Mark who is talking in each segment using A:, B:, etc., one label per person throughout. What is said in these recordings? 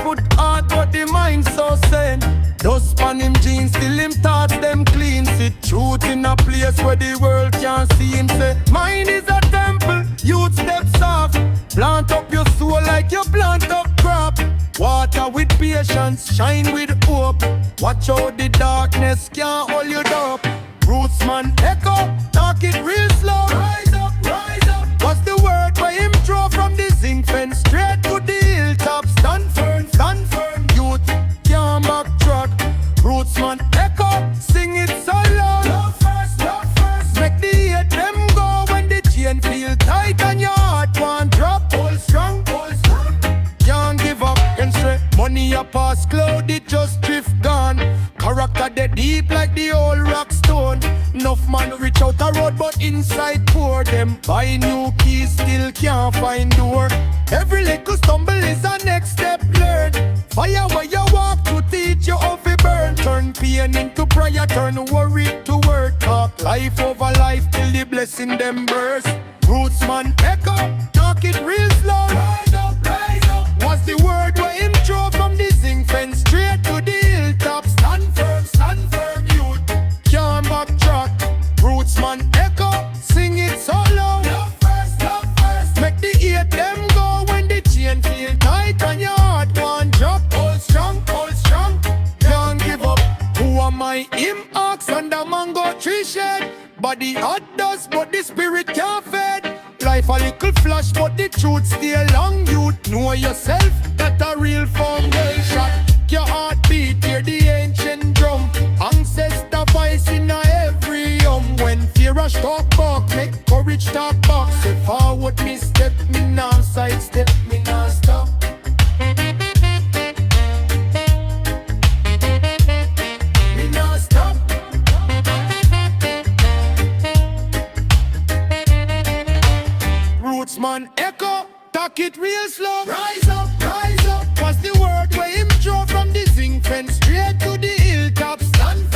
A: barefoot heart, but the mind so sane. Dust on him jeans, still him thoughts them clean. Sit truth in a place where the world can't see him. Say, mine is a temple, youth steps off. Plant up your soul like you plant up crop. Water with patience, shine with hope. Watch out the darkness can't hold you up. Rootsman echo, talk it real slow. Rise up, rise up. What's the word where him throw from the zinc fence straight to the hilltop? Stand firm, youth can't backtrack. Rootsman echo, sing it so loud. Love first, make the hate them go when the chain feel tight and your heart won't drop. Hold strong, can't give up and straight. Money a pass cloud, it just drift gone. Character they deep like the old rock stone. Enough man reach out a road but inside poor. Them buy new keys still can't find door. Every little stumble is a next step learn. Fire where you walk to teach you how to burn. Turn pain into prayer, turn worry to work. Talk life over life till the blessing them burst. Rootsman echo, talk it real slow. Rise up, rise up. What's the word where him throw from the zinc fence straight to the hilltop? Stand firm, youth can't backtrack. Rootsman echo, sing it so loud. Love first, make the hate them go when the chain feel tight and your heart won't drop. Hold strong, can't give up. Who am I? Him ox under mango tree shade. Body hot dust but the spirit can't fade. Life a little flash but the truth stay long. Youth know yourself, that a real foundation. Your heart beat, hear the ancient drum. Ancestor voice in a every when fear rush talk back, make courage talk back. Say forward me step, me now side step, me now stop. Me now stop. Rootsman echo, talk it real slow. Rise up, what's the word where him throw from the zinc fence straight to the hilltop? Stand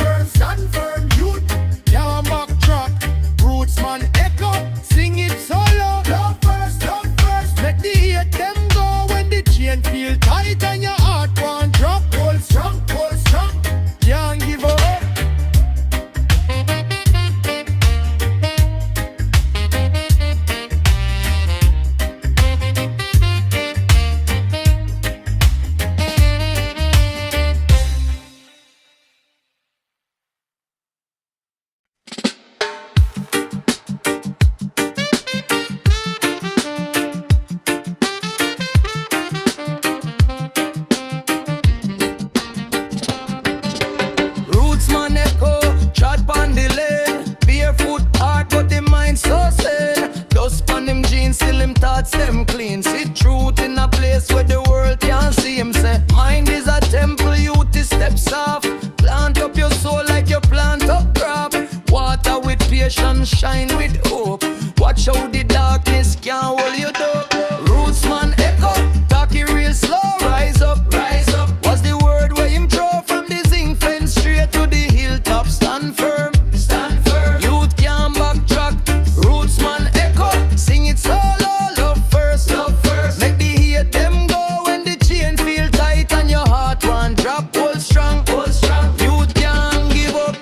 A: firm, youth can't backtrack. Rootsman echo, sing it solo. Love first, make the hate them go when the chain feel tight and your heart won't drop. Hold strong, can't give up. Them clean, see truth in a place where the world can't see him. Say, mind is a temple, youth is steps off. Plant up your soul like you plant up crop. Water with patience, shine with hope. Watch how the darkness can't hold you down. Rootsman echo, talk it real slow. Rise up, what's the word where him throw from the zinc fence straight to the hilltop? Stand firm, youth can't backtrack. Rootsman echo, sing it solo. Make the hate them go when the chain feel tight and your heart won't drop. Hold strong, youth can't give up.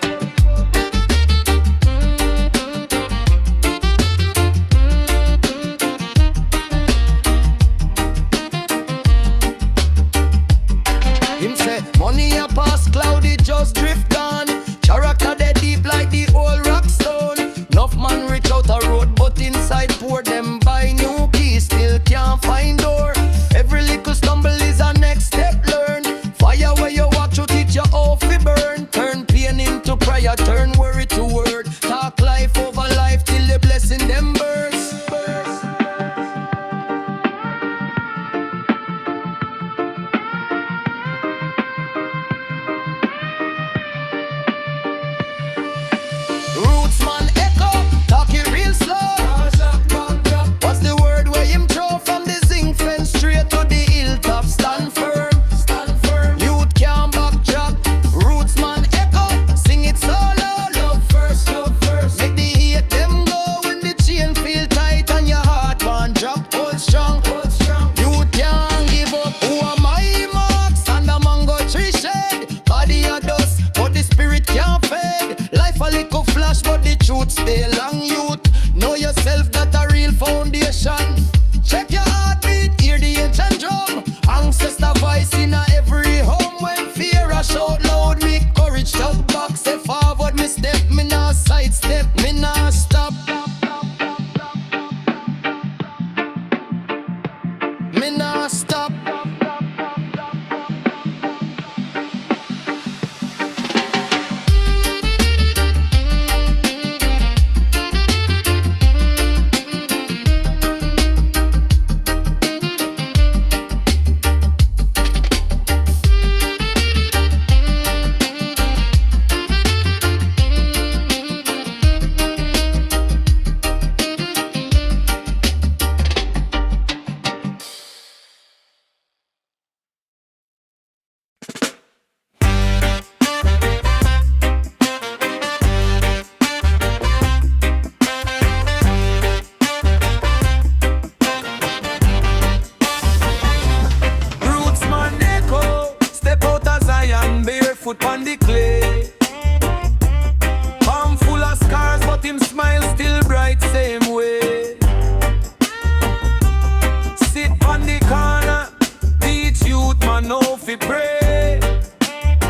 A: fi pray.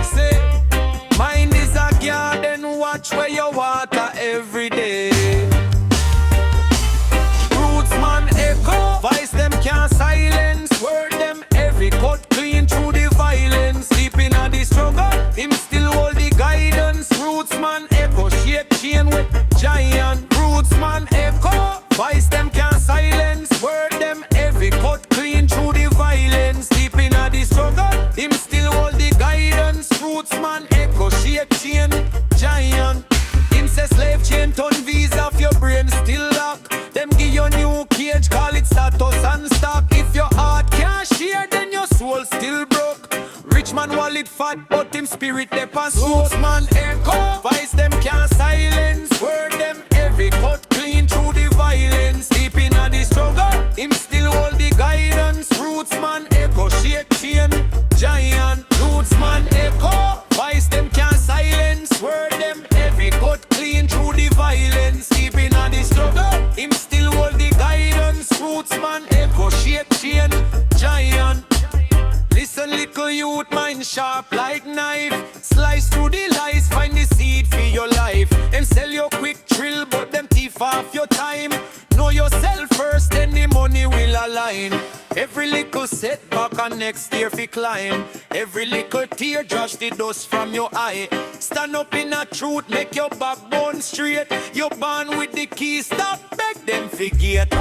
A: Say, mind is a garden, watch where you water every day. Rootsman echo, voice them can't silence. Word them every cut clean through the violence. Deep in the struggle, him still hold the guidance. Rootsman echo, shape chain with giant. Rootsman echo, voice them can't silence. Word them every cut clean through the violence. Deep in the struggle, him still hold the guidance. Rootsman echo, shape chain, giant. Him say slave chain turn visa off your brain still lock. Them give you new cage, call it status and stock. If your heart can't share, then your soul still broke. Rich man wallet fat, but him spirit they pass. Rootsman echo, voice them can't silence. Word them every cut clean through the violence. Deep in the struggle, him still hold the guidance. Rootsman echo, shake chain, giant. Rootsman echo, voice them can't silence. Word them every cut clean through the violence. Deep in the struggle, him still hold the guidance. Rootsman echo, shake chain, giant. Listen, little youth, mind sharp like knife. Slice through the lies, find the seed for your life. Them sell your quick thrill, but them thief off your time. Know yourself first, then the money will align. Every little setback and next year fi climb. Every little tear drops the dust from your eye. Stand up in a truth, make your backbone straight. You're born with the key, stop, beg them forget.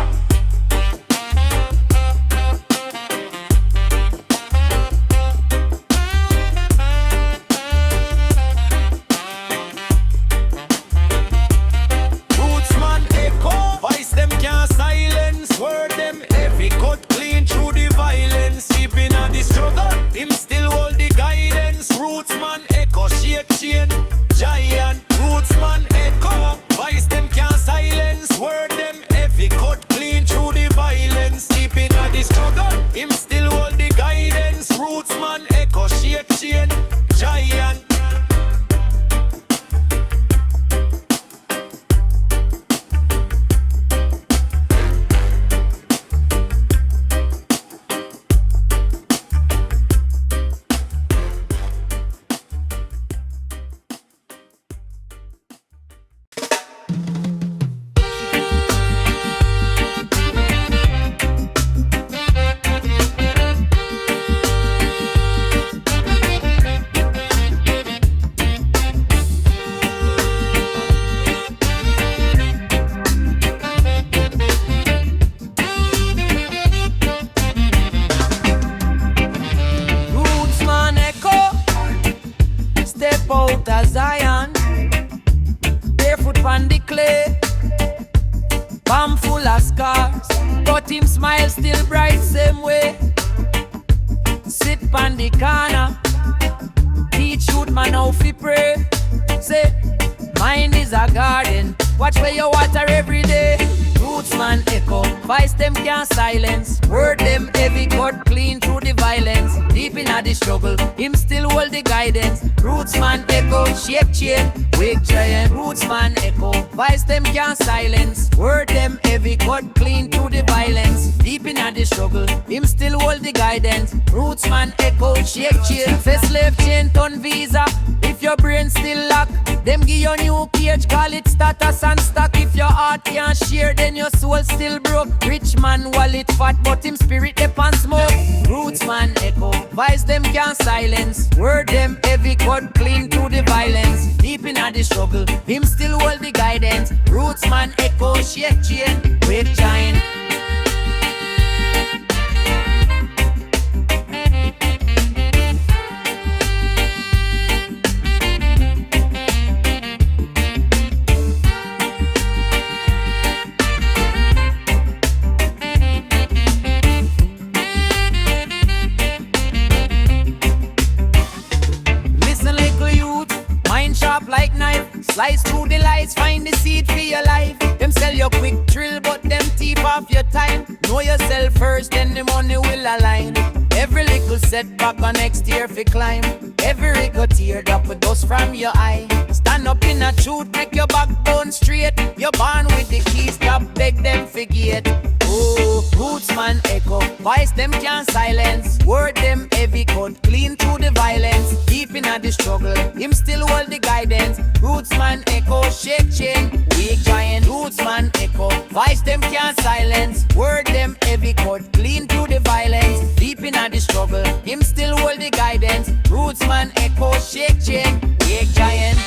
A: Word them every cut clean through the violence. Deep in the struggle, him still hold the guidance. Rootsman echo, shake chain, giant. Rootsman echo, voice them can't silence. Word them every cut clean through the violence. Deep in the struggle, him still hold the guidance. Rootsman echo, shake chain, giant.
B: Shape chain, wig giant, rootsman echo. Voice them can't silence. Word them heavy, cut clean to the violence. Deep in the struggle, him still hold the guidance. Rootsman echo, shape chain. Say slave chain, turn visa. If your brain still lock, them give you new cage, call it status and stock. If your heart can't share, then your soul still broke. Rich man wallet fat, but him spirit dip and smoke. Rootsman echo, voice them can't silence. Word them heavy, cut clean to the violence. Deep in the struggle, him still hold the guidance. Rootsman echo, shake chain, wig giant. Like knife, slice through the lights, find the seed for your life. Them sell your quick thrill, but them thief off your time. Know yourself first, then the money will align. Every lick little setback on next year fi climb. Every rigor tear drop with dust from your eye. Stand up in a truth, make your backbone straight. You're born with the keys, stop beg them forget. Oh, Rootsman echo, voice them can't silence. Word them heavy cut, clean through the violence. Deep in the struggle, him still hold the guidance. Rootsman echo, shake chain, weak giant. Rootsman echo, voice them can't silence. Word them heavy cut, clean through the violence. Deep in the struggle, him still hold the guidance. Rootsman echo, shake chain, weak giant.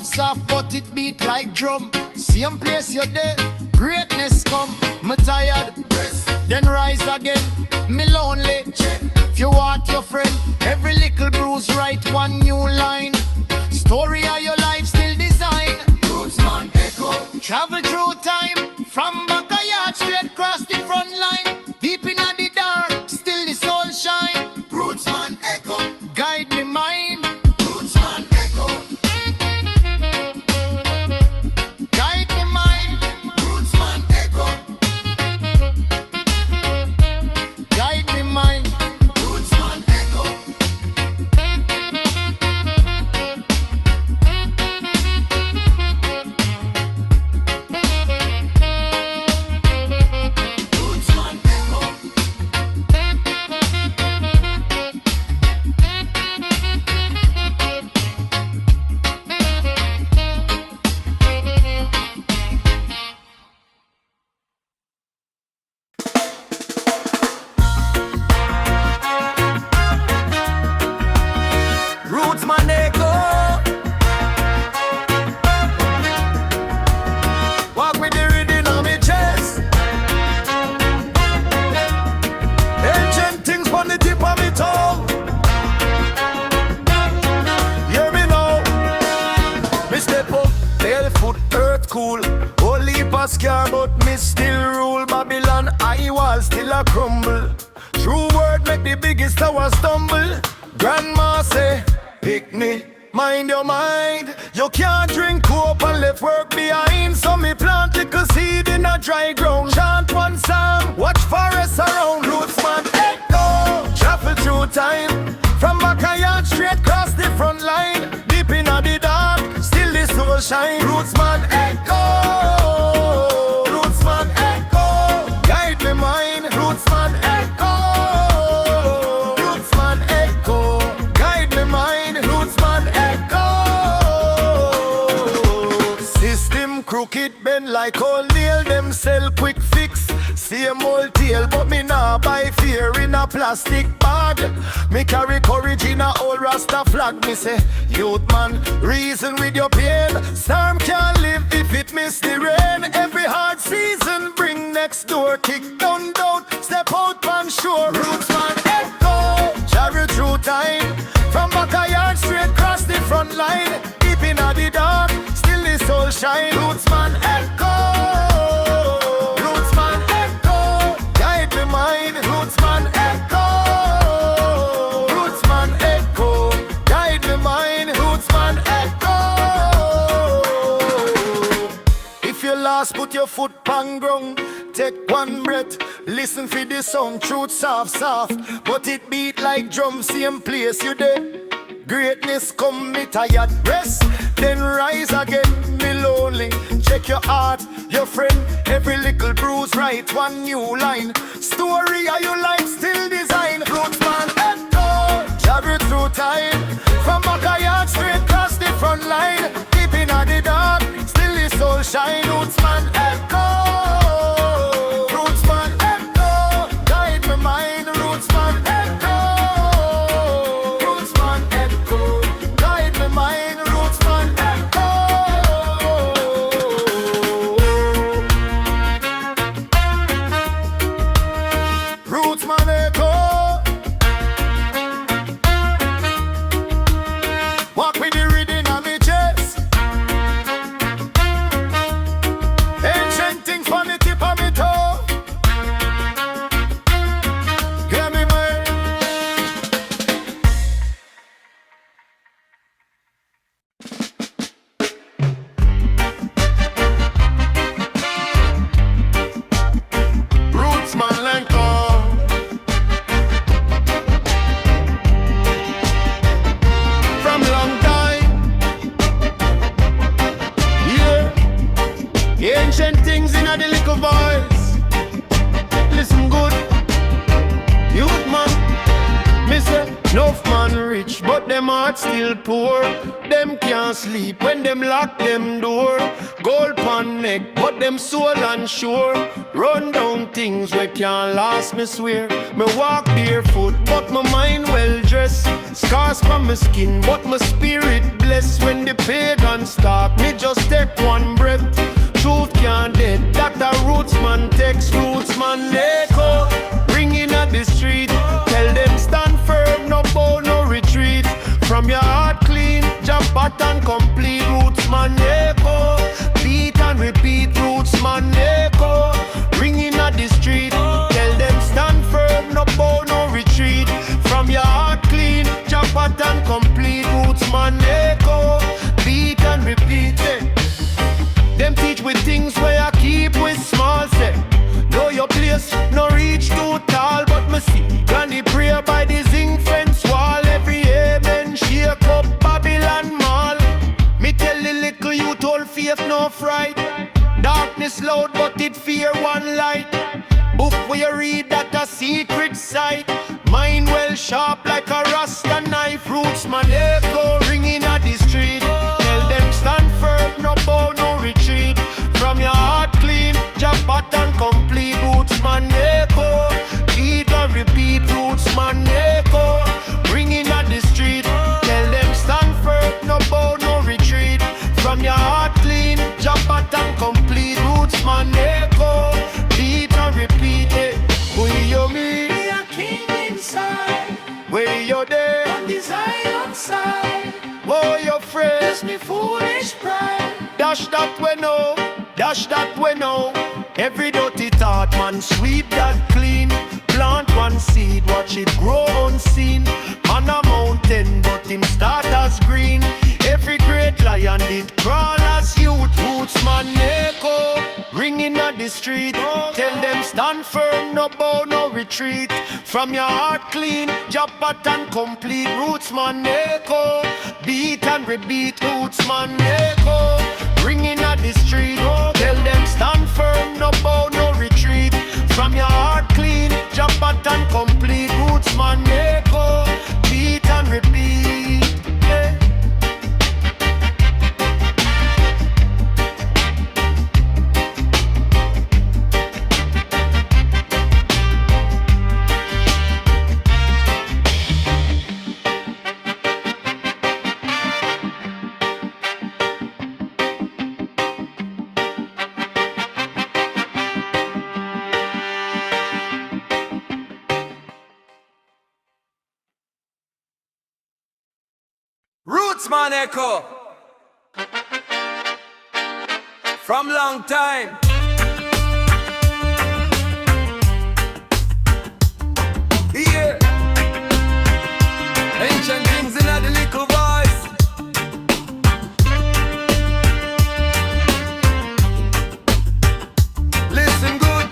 A: Soft, but it beat like drum. Same place you're there, greatness come. Me tired, then rise again. Me lonely, if you want your friend. Every little bruise, write one new line. Story of your life still design. Rootsman echo, travel through time. From backyard straight across the front line. Deep in the dark, still the soul shine. Rootsman echo, guide me mind. Rootsman echo. Scar, but me still rule Babylon. I wall still a crumble. True word. the biggest tower stumble. Grandma say, pick me, mind your mind. You can't drink coke and left work behind. So me plant little seed in a dry ground. Chant one song, watch forests around. Rootsman echo, travel through time. From backyard straight across the front line. Deep in the dark, still the soul shine. Rootsman echo, Rootsman echo, guide me mind. Rootsman echo, Rootsman echo, guide me mind. Rootsman echo. System crooked bend like old nail. Them sell quick fix, same old tail. But me nah buy fear in a plastic bag. Me carry courage in a old Rasta flag. Me say, youth man, reason with your pain. Storm can't live if it miss the rain. Every hard season bring next door. Kick down doubt, step out man sure. Rootsman echo, chariot through time. From backyard straight across the front line. Deep in the dark, still the soul shine. Rootsman echo, Rootsman echo, guide me mind. Rootsman echo, Rootsman echo, guide me mind. Rootsman echo. If you lost, put your foot on ground. Take one breath, listen for the sound. Truth soft, soft, but it beat like drum. Same place you there. Greatness come, me tired, rest, then rise again. Me lonely, check your heart, your friend. Every little bruise, write one new line. Story of your life still design. Rootsman echo, travel through time. From backyard straight across the front line. Deep in the dark, still the soul shine. Rootsman echo, Rootsman echo, guide my mind. Rootsman echo, Rootsman echo, guide my mind. Rootsman echo. Rootsman echo. Walk with the rhythm of me chest. Ancient things from the tip of me toe. Hear me, man. Rootsman Lenko. From long time, yeah. Ancient things in a the little voice. Listen good, youth man. Me say, enough man rich, but them heart still poor. Them can't sleep when them lock them door. Gold pan neck, but them soul unsure. Run down things we can't last, me swear. Me walk barefoot, but my mind well dressed. Scars from my skin, but my spirit blessed. When the pagan start, me just take one breath. Truth can't dead, that a Rootsman text. Rootsman echo, ringing at the street. Tell them stand firm, no bow, no retreat. From your heart clean, jump pattern complete. Rootsman echo, beat and repeat. Rootsman echo, ringing at the street. Tell them stand firm, no bow, no retreat. From your heart clean, jump pattern complete. Rootsman echo, beat and repeat. Them teach with things where I keep with small say. Know your place, no reach too tall. But me see Granny pray by the zinc fence wall. Every amen shake up Babylon mall. Me tell the little youth all faith no fright. Darkness loud but it fear one light. Book where you read that a secret sight. Mind well sharp like a Rasta knife. Rootsman echo ringing at the street. Tell them stand firm, no bow, no retreat. From your heart clean, jump pattern complete. Rootsman echo, beat and repeat. Rootsman echo, ringing at the street. Tell them stand firm, no bow, no retreat. From your heart clean, jump pattern complete. Rootsman echo, beat and repeat it. Who you me?
B: Be a king inside,
A: Where you there?
B: on the Zion side.
A: Oh, your friends.
B: It's me foolish pride.
A: Dash that we know, dash that we know. Every dirty thought, man, sweep that clean. Plant one seed, watch it grow retreat. From your heart clean, job pattern complete. Rootsman echo, beat and repeat. Rootsman echo, ringing at the street. Tell them stand firm, no bow, no retreat. From your heart clean, job pattern complete. Rootsman echo, beat and repeat. Yeah.
C: Rootsman echo from long time. Yeah, ancient things in the little voice. Listen good,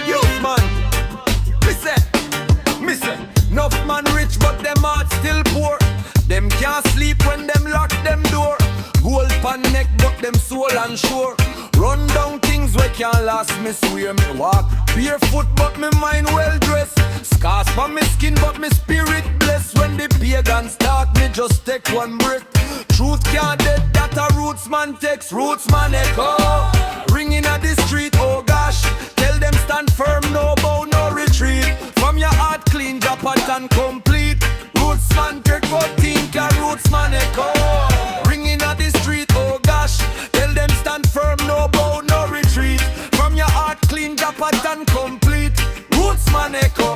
C: youth man. Me say, enough man rich but them heart still poor. Them can't sleep when them lock them door. Gold pan neck but them soul unsure. Run down things we can't last, me swear. Me walk barefoot but me mind well dressed. Scars from me skin but me spirit blessed. When the pagans talk me just take one breath. Truth can't dead, that a rootsman takes. Rootsman echo, ringing at the street, oh gosh. Tell them stand firm, no bow, no retreat. From your heart clean, your pattern complete. Rootsman take what think a rootsman echo, ringing at the street, oh gosh. Tell them stand firm, no bow, no retreat. From your heart clean, your pattern complete. Rootsman echo.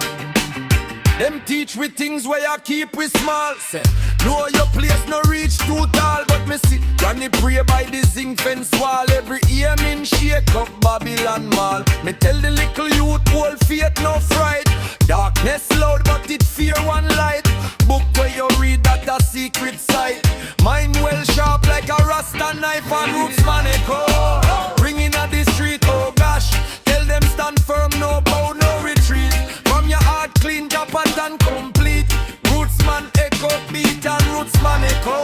C: Them teach we things where you keep we small. Say, know your place no reach too tall. But me see Granny pray by the zinc fence wall. Every aim in shake up Babylon mall. Me tell the little youth hold faith no fright. Darkness loud but it fear one light. Book where you read that a secret sight. Mind well sharp like a rasta knife. And rootsman echo, ringing at the street, oh gosh. Tell them stand firm, no bow, no retreat. From your heart clean, your pattern complete. Rootsman echo, beat and rootsman echo,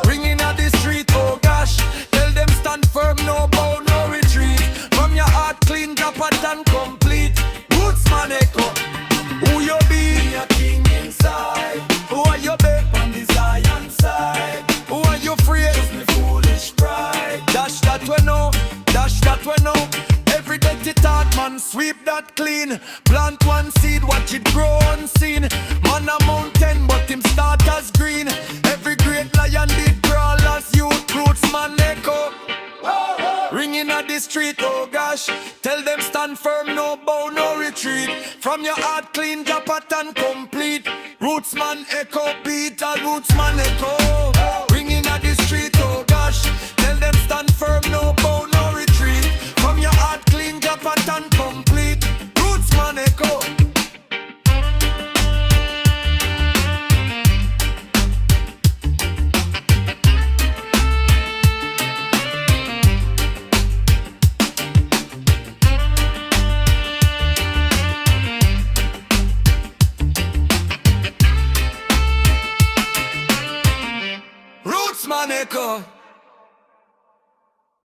C: ringing at the street, oh gosh. Tell them stand firm, no bow, no retreat. From your heart clean, your pattern complete. Rootsman echo, who you be? Your king inside. Who are you be? On the Zion side. Who are you afraid? Just me foolish pride. Dash that we know, dash that we know. Every dirty thought, man, sweep that clean. Plant one seed, watch it grow unseen. Man a mountain, but him start as green. Every great lion did crawl as youth. Rootsman echo, ringing at the street, oh gosh. Tell them stand firm, no bow, no retreat. From your heart clean, your pattern complete. Rootsman echo, beat and rootsman echo, ringing at the street, oh gosh. Tell them stand firm, no bow, no retreat. From your heart clean, your pattern complete. Rootsman echo. Rootsman echo.